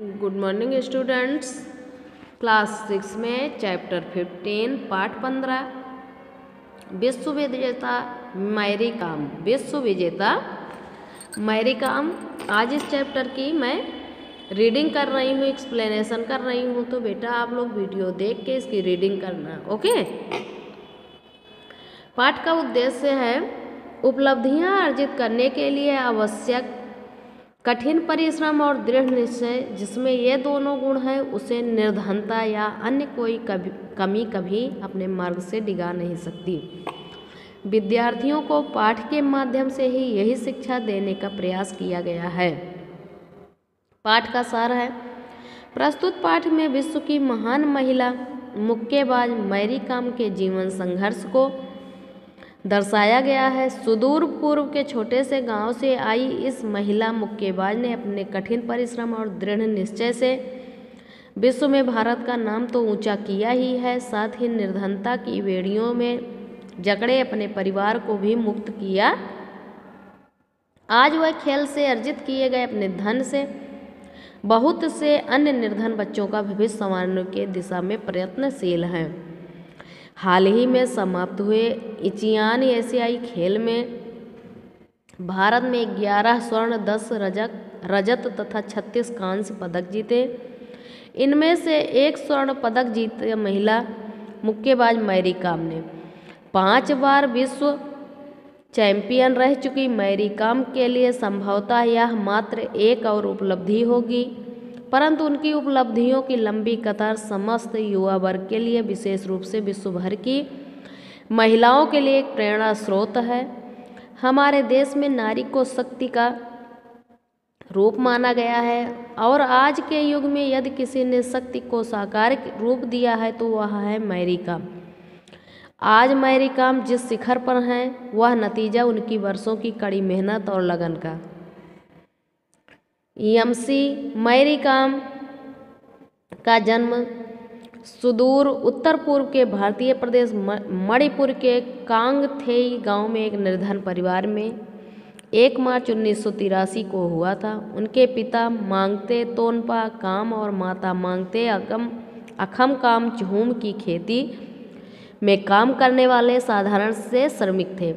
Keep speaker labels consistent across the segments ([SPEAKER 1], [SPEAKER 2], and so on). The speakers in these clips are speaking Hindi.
[SPEAKER 1] Good morning students. क्लास 6 में चैप्टर 15 पार्ट 15 विश्व विजेता मैरी कॉम। विश्व विजेता मैरी कॉम। आज इस चैप्टर की मैं रीडिंग कर रही हूँ, एक्सप्लेनेशन कर रही हूँ, तो बेटा आप लोग वीडियो देख के इसकी रीडिंग करना। ओके। पाठ का उद्देश्य है उपलब्धियाँ अर्जित करने के लिए आवश्यक कठिन परिश्रम और दृढ़ निश्चय। जिसमें ये दोनों गुण हैं उसे निर्धनता या अन्य कोई कमी कभी अपने मार्ग से डिगा नहीं सकती। विद्यार्थियों को पाठ के माध्यम से ही यही शिक्षा देने का प्रयास किया गया है। पाठ का सार है। प्रस्तुत पाठ में विश्व की महान महिला मुक्केबाज मैरी कॉम के जीवन संघर्ष को दर्शाया गया है। सुदूर पूर्व के छोटे से गांव से आई इस महिला मुक्केबाज ने अपने कठिन परिश्रम और दृढ़ निश्चय से विश्व में भारत का नाम तो ऊंचा किया ही है, साथ ही निर्धनता की बेड़ियों में जकड़े अपने परिवार को भी मुक्त किया। आज वह खेल से अर्जित किए गए अपने धन से बहुत से अन्य निर्धन बच्चों का भविष्य संवारने के दिशा में प्रयत्नशील हैं। हाल ही में समाप्त हुए एशियान एशियाई खेल में भारत में 11 स्वर्ण, 10 रजत तथा 36 कांस्य पदक जीते। इनमें से एक स्वर्ण पदक जीते महिला मुक्केबाज मैरी कॉम ने। 5 बार विश्व चैंपियन रह चुकी मैरी कॉम के लिए संभवतः यह मात्र एक और उपलब्धि होगी, परंतु उनकी उपलब्धियों की लंबी कतार समस्त युवा वर्ग के लिए, विशेष रूप से विश्व भर की महिलाओं के लिए एक प्रेरणा स्रोत है। हमारे देश में नारी को शक्ति का रूप माना गया है और आज के युग में यदि किसी ने शक्ति को साकार रूप दिया है तो वह है मैरी कॉम। आज मैरी कॉम जिस शिखर पर हैं वह नतीजा उनकी वर्षों की कड़ी मेहनत और लगन का। मैरी कॉम का जन्म सुदूर उत्तर पूर्व के भारतीय प्रदेश मणिपुर के कांगथेई गांव में एक निर्धन परिवार में 1 मार्च 1983 को हुआ था। उनके पिता मांगते तोनपा काम और माता मांगते अखम काम चूम की खेती में काम करने वाले साधारण से श्रमिक थे।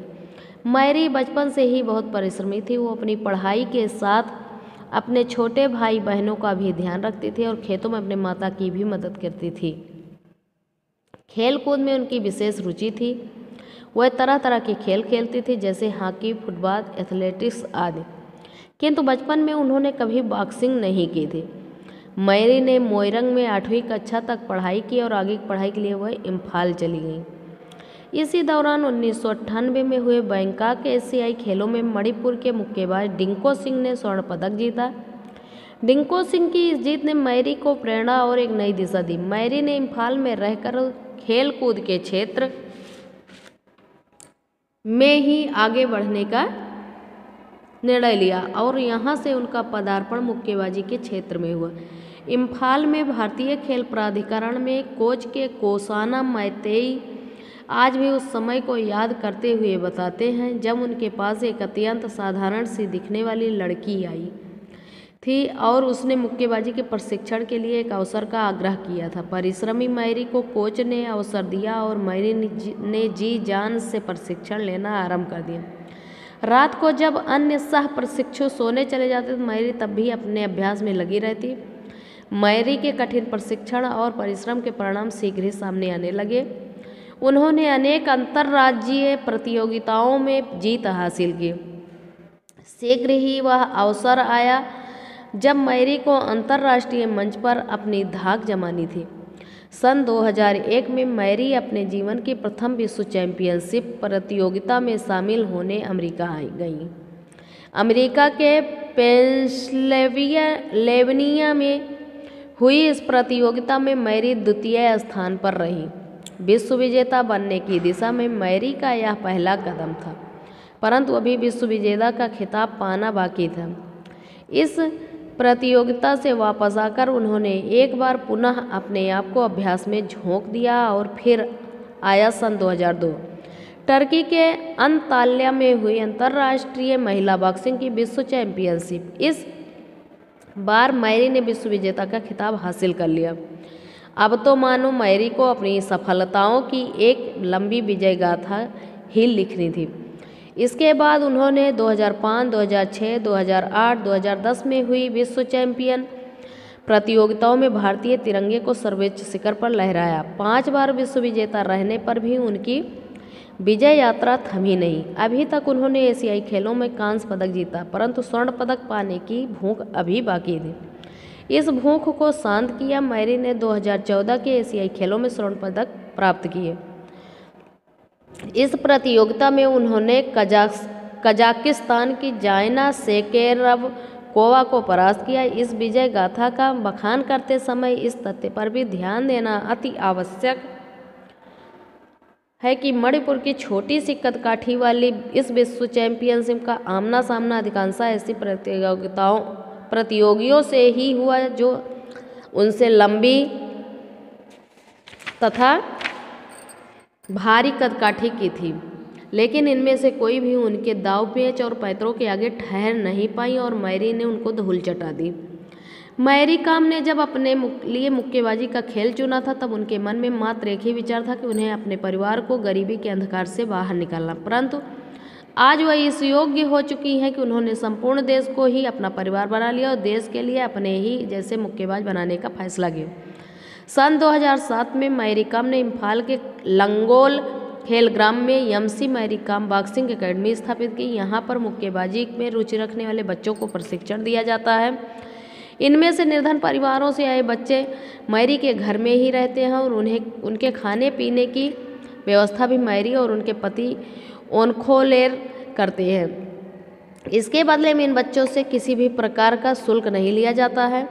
[SPEAKER 1] मैरी बचपन से ही बहुत परिश्रमी थी। वो अपनी पढ़ाई के साथ अपने छोटे भाई बहनों का भी ध्यान रखती थी और खेतों में अपने माता की भी मदद करती थी। खेल कूद में उनकी विशेष रुचि थी। वह तरह तरह के खेल खेलती थी, जैसे हॉकी, फुटबॉल, एथलेटिक्स आदि, किंतु बचपन में उन्होंने कभी बॉक्सिंग नहीं की थी। मैरी ने मोइरंग में 8वीं कक्षा तक पढ़ाई की और आगे की पढ़ाई के लिए वह इम्फाल चली गई। इसी दौरान 1998 में हुए बैंकॉक एशियाई खेलों में मणिपुर के मुक्केबाज डिंको सिंह ने स्वर्ण पदक जीता। डिंको सिंह की इस जीत ने मैरी को प्रेरणा और एक नई दिशा दी। मैरी ने इम्फाल में रहकर खेल कूद के क्षेत्र में ही आगे बढ़ने का निर्णय लिया और यहाँ से उनका पदार्पण मुक्केबाजी के क्षेत्र में हुआ। इम्फाल में भारतीय खेल प्राधिकरण में कोच के कोसाना मैतेई आज भी उस समय को याद करते हुए बताते हैं जब उनके पास एक अत्यंत साधारण सी दिखने वाली लड़की आई थी और उसने मुक्केबाजी के प्रशिक्षण के लिए एक अवसर का आग्रह किया था। परिश्रमी मैरी को कोच ने अवसर दिया और मैरी ने जी जान से प्रशिक्षण लेना आरंभ कर दिया। रात को जब अन्य सह प्रशिक्षु सोने चले जाते तो मैरी तब भी अपने अभ्यास में लगी रहती। मैरी के कठिन प्रशिक्षण और परिश्रम के परिणाम शीघ्र ही सामने आने लगे। उन्होंने अनेक अंतर्राज्यीय प्रतियोगिताओं में जीत हासिल की। शीघ्र ही वह अवसर आया जब मैरी को अंतर्राष्ट्रीय मंच पर अपनी धाक जमानी थी। सन 2001 में मैरी अपने जीवन की प्रथम विश्व चैंपियनशिप प्रतियोगिता में शामिल होने अमेरिका गईं। अमेरिका के पेंसिल्वेनिया में हुई इस प्रतियोगिता में मैरी द्वितीय स्थान पर रही। विश्व विजेता बनने की दिशा में मैरी का यह पहला कदम था, परंतु अभी विश्व विजेता का खिताब पाना बाकी था। इस प्रतियोगिता से वापस आकर उन्होंने एक बार पुनः अपने आप को अभ्यास में झोंक दिया और फिर आया सन 2002 टर्की के अंताल्या में हुई अंतर्राष्ट्रीय महिला बॉक्सिंग की विश्व चैंपियनशिप। इस बार मैरी ने विश्व विजेता का खिताब हासिल कर लिया। अब तो मानो मैरी को अपनी सफलताओं की एक लंबी विजय गाथा ही लिखनी थी। इसके बाद उन्होंने 2005, 2006, 2008, 2010 में हुई विश्व चैंपियन प्रतियोगिताओं में भारतीय तिरंगे को सर्वोच्च शिखर पर लहराया। 5 बार विश्व विजेता रहने पर भी उनकी विजय यात्रा थमी नहीं। अभी तक उन्होंने एशियाई खेलों में कांस्य पदक जीता, परंतु स्वर्ण पदक पाने की भूख अभी बाकी थी। इस भूख को शांत किया मैरी ने 2014 के एशियाई खेलों में स्वर्ण पदक प्राप्त किए। इस प्रतियोगिता में उन्होंने कजाकिस्तान की जायना शेकेरवकोवा को परास्त किया। इस विजय गाथा का बखान करते समय इस तथ्य पर भी ध्यान देना अति आवश्यक है कि मणिपुर की छोटी सी कदकाठी वाली इस विश्व चैंपियनशिप का आमना सामना अधिकांश ऐसी प्रतियोगियों से ही हुआ जो उनसे लंबी तथा भारी कदकाठी की थी, लेकिन इनमें से कोई भी उनके दाव पेच और पैतरों के आगे ठहर नहीं पाई और मैरी ने उनको धूल चटा दी। मैरी कॉम ने जब अपने लिए मुक्केबाजी का खेल चुना था तब उनके मन में मात्र एक ही विचार था कि उन्हें अपने परिवार को गरीबी के अंधकार से बाहर निकालना, परंतु आज वह इस योग्य हो चुकी हैं कि उन्होंने संपूर्ण देश को ही अपना परिवार बना लिया और देश के लिए अपने ही जैसे मुक्केबाज बनाने का फैसला किया। सन 2007 में मैरी कॉम ने इम्फाल के लंगोल खेल ग्राम में यमसी मैरी कॉम बॉक्सिंग एकेडमी स्थापित की। यहाँ पर मुक्केबाजी में रुचि रखने वाले बच्चों को प्रशिक्षण दिया जाता है। इनमें से निर्धन परिवारों से आए बच्चे मैरी के घर में ही रहते हैं और उनके खाने पीने की व्यवस्था भी मैरी और उनके पति ओनखोलेर करते हैं। इसके बदले में इन बच्चों से किसी भी प्रकार का शुल्क नहीं लिया जाता है।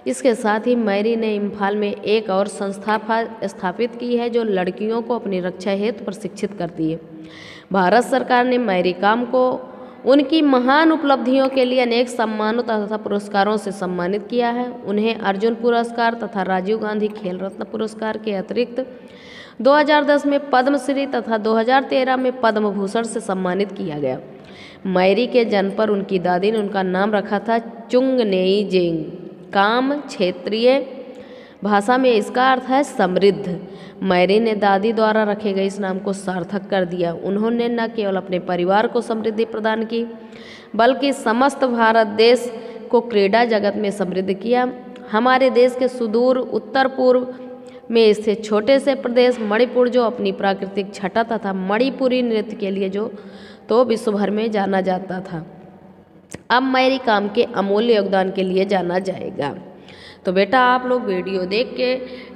[SPEAKER 1] इसके साथ ही मैरी ने इम्फाल में एक और संस्था स्थापित की है जो लड़कियों को अपनी रक्षा हेतु प्रशिक्षित करती है। भारत सरकार ने मैरी कॉम को उनकी महान उपलब्धियों के लिए अनेक सम्मानों तथा पुरस्कारों से सम्मानित किया है। उन्हें अर्जुन पुरस्कार तथा राजीव गांधी खेल रत्न पुरस्कार के अतिरिक्त 2010 में पद्मश्री तथा 2013 में पद्म भूषण से सम्मानित किया गया। मैरी के जन्म पर उनकी दादी ने उनका नाम रखा था चुंगनेई जेंग। काम क्षेत्रीय भाषा में इसका अर्थ है समृद्ध। मैरी ने दादी द्वारा रखे गए इस नाम को सार्थक कर दिया। उन्होंने न केवल अपने परिवार को समृद्धि प्रदान की बल्कि समस्त भारत देश को क्रीड़ा जगत में समृद्ध किया। हमारे देश के सुदूर उत्तर पूर्व में स्थित छोटे से प्रदेश मणिपुर जो अपनी प्राकृतिक छटा तथा मणिपुरी नृत्य के लिए जो तो विश्व भर में जाना जाता था, अब मैरी कॉम के अमूल्य योगदान के लिए जाना जाएगा। तो बेटा आप लोग वीडियो देख के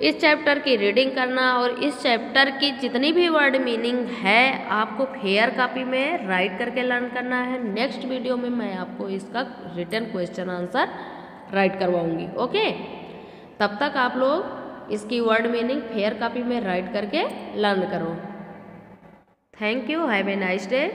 [SPEAKER 1] इस चैप्टर की रीडिंग करना और इस चैप्टर की जितनी भी वर्ड मीनिंग है आपको फेयर कॉपी में राइट करके लर्न करना है। नेक्स्ट वीडियो में मैं आपको इसका रिटन क्वेश्चन आंसर राइट करवाऊंगी। ओके, तब तक आप लोग इसकी वर्ड मीनिंग फेयर कॉपी में राइट करके लर्न करो। Thank you, have a nice day.